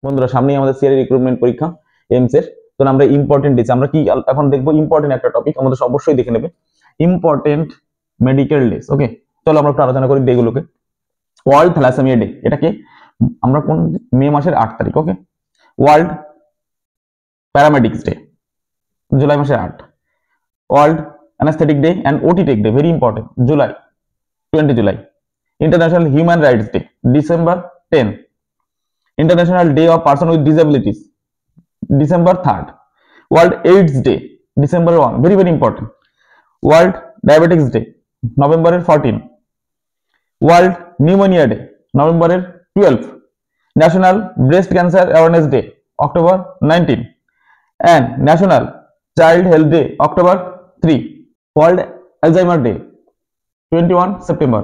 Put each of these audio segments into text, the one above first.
বন্ধুরা সামনেই আমাদের সিআরই রিক্রুটমেন্ট পরীক্ষা এমস এর। তো আমরা ইম্পর্টেন্ট ডেজ আমরা কি এখন দেখবো, ইম্পর্টেন্ট একটা টপিক আমাদের অবশ্যই দেখে নেবে, ইম্পর্টেন্ট মেডিকেল ডেজ। ওকে, চলো আমরা একটু আলোচনা করি ডেগুলোকে। ওয়ার্ল্ড থ্যালাসেমিয়া ডে, এটাকে আমরা কোন মে মাসের 8 তারিখ। Okay, World Paramedics Day July মাসের 8। World Anaesthetic Day and OT Tech Day, very important, July 20 July. International Human Rights Day December 10। International Day of Person with Disabilities, December 3rd. World AIDS Day, December 1, very very important. World Diabetics Day, November 14. World Pneumonia Day, November 12. National Breast Cancer Awareness Day, October 19. And National Child Health Day, October 3. World Alzheimer Day, 21 September.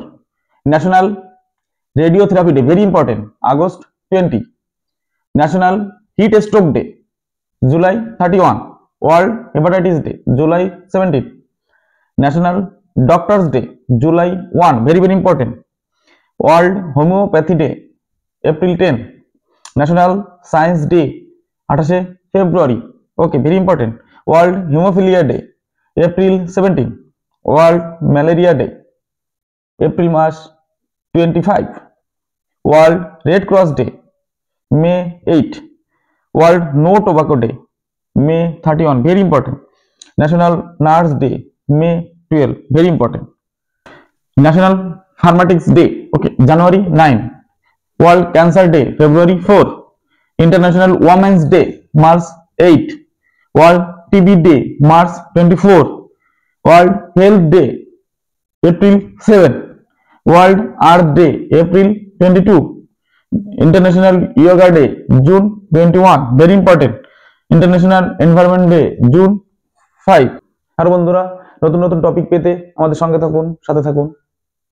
National Radiotherapy Day, very important, August 20. National Heat Stroke Day, July 31. World Hepatitis Day, July 17. National Doctors Day, July 1, very very important. World Homeopathy Day, April 10. National Science Day, 28 February, okay, very important. World Hemophilia Day, April 17. World Malaria Day, April March 25. World Red Cross Day, May 8. World No Tobacco Day, May 31, very important. National Nurse Day, May 12, very important. National Pharmacists Day, okay, January 9. World Cancer Day, February 4. International Women's Day, March 8. World TB Day, March 24. World Health Day, April 7. World Earth Day, April 22. International Yoga Day, June 21, very important. International Environment Day, June 5. আর বন্ধুরা নতুন নতুন topic পেতে আমাদের সঙ্গে থাকুন, সাথে থাকুন।